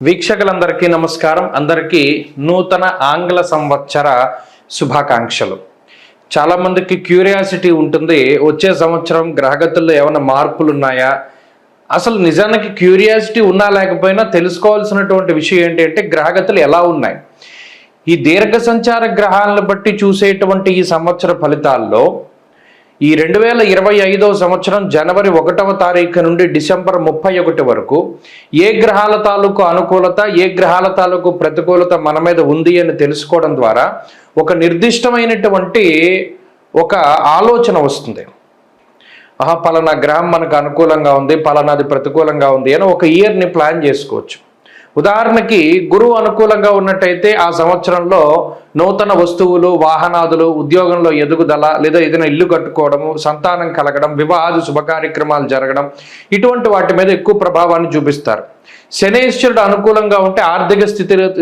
వీక్షకులందరికీ నమస్కారం. అందరికీ నూతన ఆంగ్ల సంవత్సర శుభాకాంక్షలు. చాలామందికి క్యూరియాసిటీ ఉంటుంది, వచ్చే సంవత్సరం గ్రహగతుల్లో ఏమైనా మార్పులు ఉన్నాయా? అసలు నిజానికి క్యూరియాసిటీ ఉన్నా లేకపోయినా తెలుసుకోవాల్సినటువంటి విషయం ఏంటంటే గ్రహగతులు ఎలా ఉన్నాయి. ఈ దీర్ఘ సంచార గ్రహాలను బట్టి చూసేటువంటి ఈ సంవత్సర ఫలితాల్లో ఈ 2025వ సంవత్సరం జనవరి 1వ తారీఖు నుండి డిసెంబర్ 31 వరకు ఏ గ్రహాల తాలూకు అనుకూలత, ఏ గ్రహాల తాలూకు ప్రతికూలత మన మీద ఉంది అని తెలుసుకోవడం ద్వారా ఒక నిర్దిష్టమైనటువంటి ఒక ఆలోచన వస్తుంది. పలానా గ్రహం మనకు అనుకూలంగా ఉంది, పలానాది ప్రతికూలంగా ఉంది అని ఒక ఇయర్ని ప్లాన్ చేసుకోవచ్చు. ఉదాహరణకి గురువు అనుకూలంగా ఉన్నట్టయితే ఆ సంవత్సరంలో నూతన వస్తువులు, వాహనాదులు, ఉద్యోగంలో ఎదుగుదల, లేదా ఏదైనా ఇల్లు కట్టుకోవడము, సంతానం కలగడం, వివాహాది శుభకార్యక్రమాలు జరగడం, ఇటువంటి వాటి మీద ఎక్కువ ప్రభావాన్ని చూపిస్తారు. శనేశ్వరుడు అనుకూలంగా ఉంటే ఆర్థిక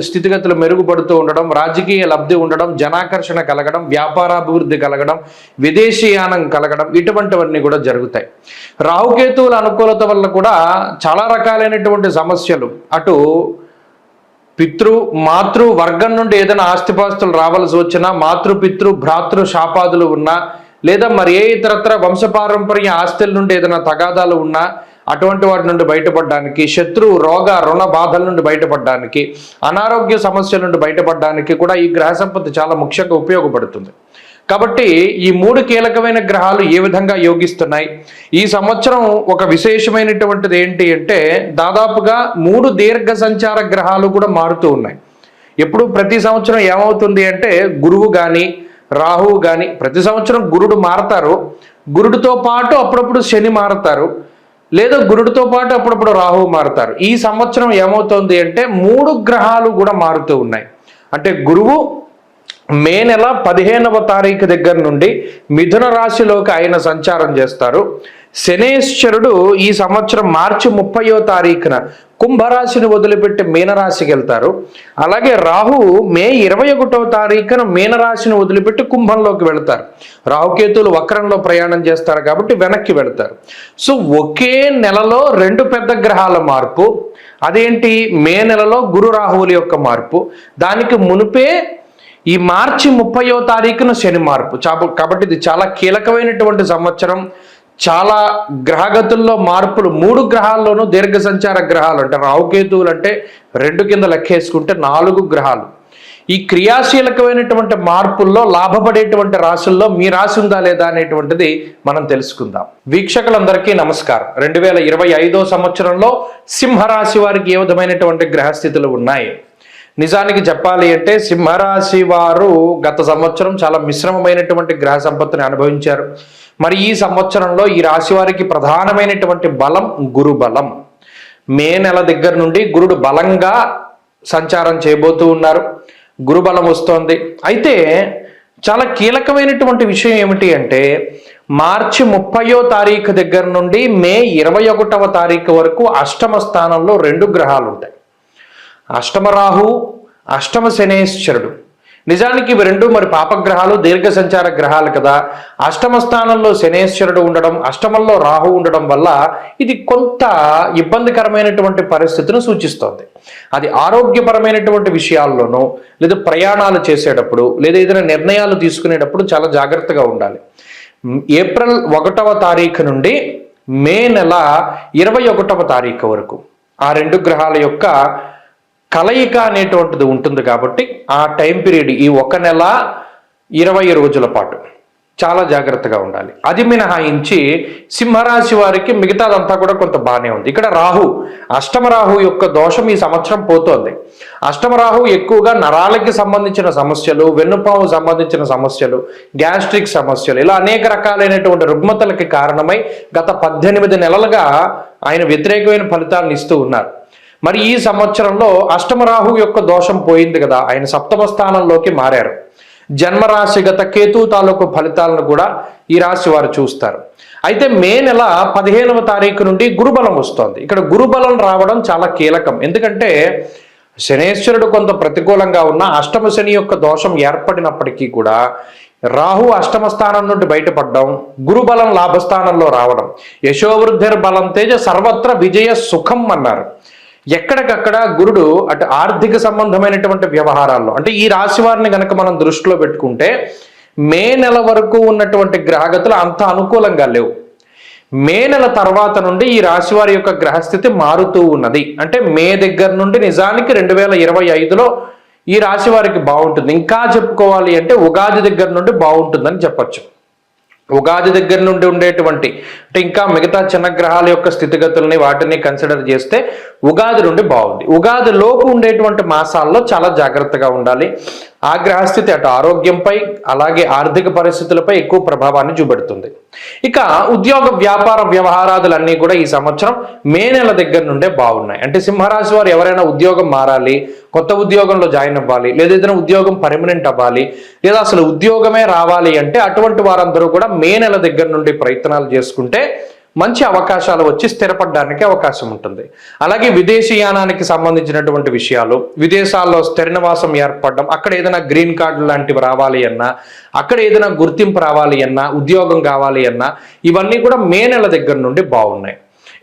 స్థితిగతులు మెరుగుపడుతూ ఉండడం, రాజకీయ లబ్ధి ఉండడం, జనాకర్షణ కలగడం, వ్యాపారాభివృద్ధి కలగడం, విదేశీయానం కలగడం, ఇటువంటివన్నీ కూడా జరుగుతాయి. రాహుకేతువుల అనుకూలత వల్ల కూడా చాలా రకాలైనటువంటి సమస్యలు, అటు మాతృ వర్గం నుండి ఏదైనా ఆస్తిపాస్తులు రావాల్సి వచ్చినా, మాతృ భ్రాతృ శాపాదులు ఉన్నా, లేదా మరి ఏ ఇతరత్ర వంశపారంపర్య ఆస్తుల నుండి ఏదైనా తగాదాలు ఉన్నా అటువంటి వాటి నుండి బయటపడడానికి, శత్రు రోగ రుణ బాధల నుండి బయటపడడానికి, అనారోగ్య సమస్యల నుండి బయటపడడానికి కూడా ఈ గ్రహ సంపత్తి చాలా ముఖ్యంగా ఉపయోగపడుతుంది. కాబట్టి ఈ 3 కీలకమైన గ్రహాలు ఏ విధంగా యోగిస్తున్నాయి, ఈ సంవత్సరం ఒక విశేషమైనటువంటిది ఏంటి అంటే దాదాపుగా 3 దీర్ఘ సంచార గ్రహాలు కూడా మారుతూ ఉన్నాయి. ఎప్పుడు ప్రతి సంవత్సరం ఏమవుతుంది అంటే గురువు కానీ రాహువు కానీ, ప్రతి సంవత్సరం గురుడు మారతారు, గురుడితో పాటు అప్పుడప్పుడు శని మారతారు, లేదా గురుడితో పాటు అప్పుడప్పుడు రాహువు మారుతారు. ఈ సంవత్సరం ఏమవుతుంది అంటే 3 గ్రహాలు కూడా మారుతూ ఉన్నాయి. అంటే గురువు మే నెల 15వ తారీఖు దగ్గర నుండి మిథున రాశిలోకి ఆయన సంచారం చేస్తారు. శనేశ్వరుడు ఈ సంవత్సరం మార్చి 30వ తారీఖున కుంభరాశిని వదిలిపెట్టి మీనరాశికి వెళ్తారు. అలాగే రాహువు మే 21వ తారీఖున మీనరాశిని వదిలిపెట్టి కుంభంలోకి వెళ్తారు. రాహుకేతువులు వక్రంలో ప్రయాణం చేస్తారు కాబట్టి వెనక్కి వెళ్తారు. సో ఒకే నెలలో 2 పెద్ద గ్రహాల మార్పు. అదేంటి? మే నెలలో గురు రాహువుల యొక్క మార్పు, దానికి మునిపే ఈ మార్చి 30వ తారీఖున శని మార్పు. కాబట్టి ఇది చాలా కీలకమైనటువంటి సంవత్సరం. చాలా గ్రహగతుల్లో మార్పులు, 3 గ్రహాల్లోనూ దీర్ఘ సంచార గ్రహాలు, అంటే రాహుకేతువులు అంటే 2 కింద లెక్కేసుకుంటే 4 గ్రహాలు. ఈ క్రియాశీలకమైనటువంటి మార్పుల్లో లాభపడేటువంటి రాశుల్లో మీ రాశి ఉందా లేదా అనేటువంటిది మనం తెలుసుకుందాం. వీక్షకులందరికీ నమస్కారం. 2025వ సంవత్సరంలో సింహరాశి వారికి ఏ విధమైనటువంటి గ్రహస్థితులు ఉన్నాయి? నిజానికి చెప్పాలి అంటే సింహరాశి వారు గత సంవత్సరం చాలా మిశ్రమమైనటువంటి గ్రహ సంపత్తిని అనుభవించారు. మరి ఈ సంవత్సరంలో ఈ రాశి వారికి ప్రధానమైనటువంటి బలం గురు బలం. మే నెల దగ్గర నుండి గురుడు బలంగా సంచారం చేయబోతూ ఉన్నారు. గురు బలం వస్తోంది. అయితే చాలా కీలకమైనటువంటి విషయం ఏమిటి అంటే మార్చి 30వ తారీఖు దగ్గర నుండి మే 21వ తారీఖు వరకు అష్టమ స్థానంలో 2 గ్రహాలు ఉంటాయి. అష్టమ రాహు, అష్టమ శనేశ్వరుడు. నిజానికి ఇవి 2 మరి పాపగ్రహాలు, దీర్ఘ సంచార గ్రహాలు కదా. అష్టమ స్థానంలో శనేశ్వరుడు ఉండడం, అష్టమంలో రాహు ఉండడం వల్ల ఇది కొంత ఇబ్బందికరమైనటువంటి పరిస్థితిని సూచిస్తోంది. అది ఆరోగ్యపరమైనటువంటి విషయాల్లోనూ, లేదా ప్రయాణాలు చేసేటప్పుడు, లేదా ఏదైనా నిర్ణయాలు తీసుకునేటప్పుడు చాలా జాగ్రత్తగా ఉండాలి. ఏప్రిల్ 1వ తారీఖు నుండి మే నెల 21వ తారీఖు వరకు ఆ 2 గ్రహాల యొక్క కలయిక అనేటువంటిది ఉంటుంది. కాబట్టి ఆ టైం పీరియడ్, ఈ 1 నెల 20 రోజుల పాటు చాలా జాగ్రత్తగా ఉండాలి. అది మినహాయించి సింహరాశి వారికి మిగతాదంతా కూడా కొంత బాగానే ఉంది. ఇక్కడ రాహు, అష్టమ రాహు యొక్క దోషం ఈ సంవత్సరం పోతోంది. అష్టమ రాహు ఎక్కువగా నరాలకి సంబంధించిన సమస్యలు, వెన్నుపాము సంబంధించిన సమస్యలు, గ్యాస్ట్రిక్ సమస్యలు, ఇలా అనేక రకాలైనటువంటి రుగ్మతలకి కారణమై గత 18 నెలలుగా ఆయన వ్యతిరేకమైన ఫలితాలను ఇస్తూ ఉన్నారు. మరి ఈ సంవత్సరంలో అష్టమరాహు యొక్క దోషం పోయింది కదా, ఆయన 7వ స్థానంలోకి మారారు. జన్మరాశిగత కేతు తాలూకు ఫలితాలను కూడా ఈ రాశి వారు చూస్తారు. అయితే మే నెల 15వ తారీఖు నుండి గురుబలం వస్తోంది. ఇక్కడ గురుబలం రావడం చాలా కీలకం. ఎందుకంటే శనేశ్వరుడు కొంత ప్రతికూలంగా ఉన్న అష్టమ శని యొక్క దోషం ఏర్పడినప్పటికీ కూడా రాహు అష్టమ స్థానం నుండి బయటపడడం, గురుబలం లాభస్థానంలో రావడం, యశోవృద్ధిర్ బలం తేజ సర్వత్ర విజయ సుఖం అన్నారు. ఎక్కడికక్కడ గురుడు అటు ఆర్థిక సంబంధమైనటువంటి వ్యవహారాల్లో, అంటే ఈ రాశి వారిని కనుక మనం దృష్టిలో పెట్టుకుంటే మే నెల వరకు ఉన్నటువంటి గ్రహగతులు అంత అనుకూలంగా లేవు. మే నెల తర్వాత నుండి ఈ రాశి వారి యొక్క గ్రహస్థితి మారుతూ ఉన్నది. అంటే మే దగ్గర నుండి నిజానికి 2025లో ఈ రాశి వారికి బాగుంటుంది. ఇంకా చెప్పుకోవాలి అంటే ఉగాది దగ్గర నుండి బాగుంటుందని చెప్పచ్చు. ఉగాది దగ్గర నుండి ఉండేటువంటి అంటే ఇంకా మిగతా చిన్న గ్రహాల యొక్క స్థితిగతుల్ని వాటిని కన్సిడర్ చేస్తే ఉగాది నుండి బాగుంది. ఉగాది లోపు ఉండేటువంటి మాసాల్లో చాలా జాగ్రత్తగా ఉండాలి. ఆ గ్రహస్థితి అటు ఆరోగ్యంపై అలాగే ఆర్థిక పరిస్థితులపై ఎక్కువ ప్రభావాన్ని చూపెడుతుంది. ఇక ఉద్యోగ వ్యాపార వ్యవహారాదులన్నీ కూడా ఈ సంవత్సరం మే నెల దగ్గర నుండే బాగున్నాయి. అంటే సింహరాశి వారు ఎవరైనా ఉద్యోగం మారాలి, కొత్త ఉద్యోగంలో జాయిన్ అవ్వాలి, లేదా ఏదైనా ఉద్యోగం పర్మనెంట్ అవ్వాలి, లేదా అసలు ఉద్యోగమే రావాలి అంటే అటువంటి వారందరూ కూడా మే నెల దగ్గర నుండి ప్రయత్నాలు చేసుకుంటే మంచి అవకాశాలు వచ్చి స్థిరపడడానికి అవకాశం ఉంటుంది. అలాగే విదేశీయానానికి సంబంధించినటువంటి విషయాలు, విదేశాల్లో స్థిర నివాసం ఏర్పడడం, అక్కడ ఏదైనా గ్రీన్ కార్డు లాంటివి రావాలి అన్నా, అక్కడ ఏదైనా గుర్తింపు రావాలి అన్నా, ఉద్యోగం కావాలి అన్నా ఇవన్నీ కూడా మే నెల దగ్గర నుండి బాగున్నాయి.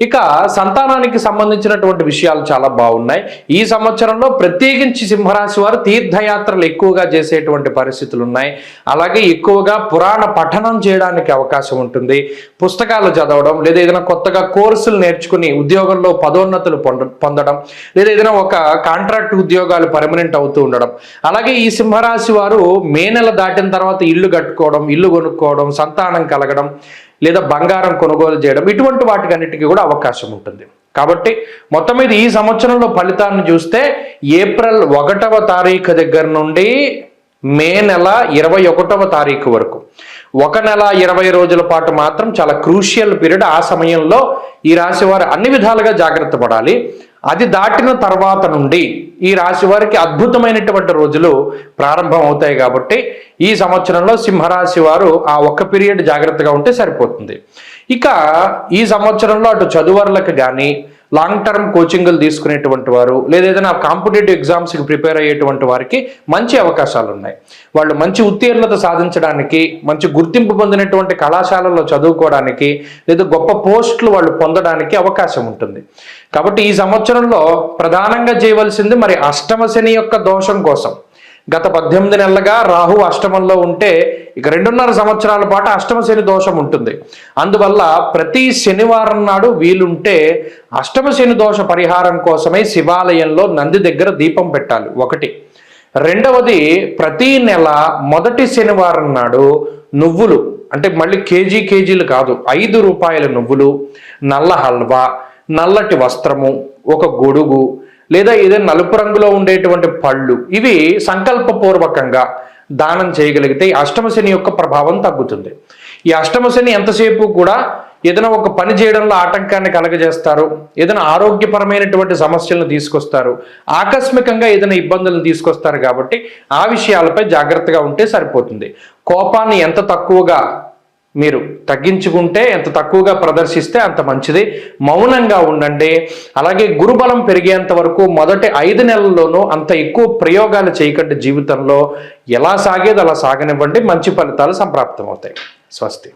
ఇక సంతానానికి సంబంధించినటువంటి విషయాలు చాలా బాగున్నాయి. ఈ సంవత్సరంలో ప్రత్యేకించి సింహరాశి వారు తీర్థయాత్రలు ఎక్కువగా చేసేటువంటి పరిస్థితులు ఉన్నాయి. అలాగే ఎక్కువగా పురాణ పఠనం చేయడానికి అవకాశం ఉంటుంది. పుస్తకాలు చదవడం, లేదా ఏదైనా కొత్తగా కోర్సులు నేర్చుకుని ఉద్యోగంలో పదోన్నతులు పొందడం, లేదా ఏదైనా ఒక కాంట్రాక్ట్ ఉద్యోగాలు పర్మనెంట్ అవుతూ ఉండడం. అలాగే ఈ సింహరాశి వారు మే నెల దాటిన తర్వాత ఇల్లు కట్టుకోవడం, ఇల్లు కొనుక్కోవడం, సంతానం కలగడం, లేదా బంగారం కొనుగోలు చేయడం, ఇటువంటి వాటికన్నిటికీ కూడా అవకాశం ఉంటుంది. కాబట్టి మొత్తం మీద ఈ సంవత్సరంలో ఫలితాన్ని చూస్తే ఏప్రిల్ 1వ తారీఖు దగ్గర నుండి మే నెల 21వ తారీఖు వరకు 1 నెల 20 రోజుల పాటు మాత్రం చాలా క్రూషియల్ పీరియడ్. ఆ సమయంలో ఈ రాశి వారు అన్ని విధాలుగా జాగ్రత్త పడాలి. అది దాటిన తర్వాత నుండి ఈ రాశి వారికి అద్భుతమైనటువంటి రోజులు ప్రారంభం అవుతాయి. కాబట్టి ఈ సంవత్సరంలో సింహరాశి వారు ఆ ఒక్క పీరియడ్ జాగ్రత్తగా ఉంటే సరిపోతుంది. ఇక ఈ సంవత్సరంలో అటు చదువర్లకు కానీ, లాంగ్ టర్మ్ కోచింగ్లు తీసుకునేటువంటి వారు, లేదా ఏదైనా కాంపిటేటివ్ ఎగ్జామ్స్కి ప్రిపేర్ అయ్యేటువంటి వారికి మంచి అవకాశాలు ఉన్నాయి. వాళ్ళు మంచి ఉత్తీర్ణత సాధించడానికి, మంచి గుర్తింపు పొందినటువంటి కళాశాలల్లో చదువుకోవడానికి, లేదా గొప్ప పోస్టులు వాళ్ళు పొందడానికి అవకాశం ఉంటుంది. కాబట్టి ఈ సంవత్సరంలో ప్రధానంగా చేయవలసింది మరి అష్టమ శని యొక్క దోషం కోసం. గత 18 నెలలుగా రాహు అష్టమంలో ఉంటే ఇక 2.5 సంవత్సరాల పాటు అష్టమ శని దోషం ఉంటుంది. అందువల్ల ప్రతి శనివారం నాడు వీలుంటే అష్టమ శని దోష పరిహారం కోసమై శివాలయంలో నంది దగ్గర దీపం పెట్టాలి ఒకటి. రెండవది, ప్రతి నెల మొదటి శనివారం నాడు నువ్వులు, అంటే మళ్ళీ కేజీలు కాదు, 5 రూపాయల నువ్వులు, నల్ల హల్వా, నల్లటి వస్త్రము, ఒక గొడుగు, లేదా ఏదైనా నలుపు రంగులో ఉండేటువంటి పళ్ళు, ఇవి సంకల్పపూర్వకంగా దానం చేయగలిగితే అష్టమ శని యొక్క ప్రభావం తగ్గుతుంది. ఈ అష్టమ శని ఎంతసేపు కూడా ఏదైనా ఒక పని చేయడంలో ఆటంకాన్ని కలగజేస్తారు, ఏదైనా ఆరోగ్యపరమైనటువంటి సమస్యలను తీసుకొస్తారు, ఆకస్మికంగా ఏదైనా ఇబ్బందులను తీసుకొస్తారు. కాబట్టి ఆ విషయాలపై జాగ్రత్తగా ఉంటే సరిపోతుంది. కోపాన్ని ఎంత తక్కువగా మీరు తగ్గించుకుంటే, ఎంత తక్కువగా ప్రదర్శిస్తే అంత మంచిది. మౌనంగా ఉండండి. అలాగే గురుబలం పెరిగేంత వరకు మొదటి 5 నెలల్లోనూ అంత ఎక్కువ ప్రయోగాలు చేయకండి. జీవితంలో ఎలా సాగేది అలా సాగనివ్వండి. మంచి ఫలితాలు సంప్రాప్తమవుతాయి. స్వస్తి.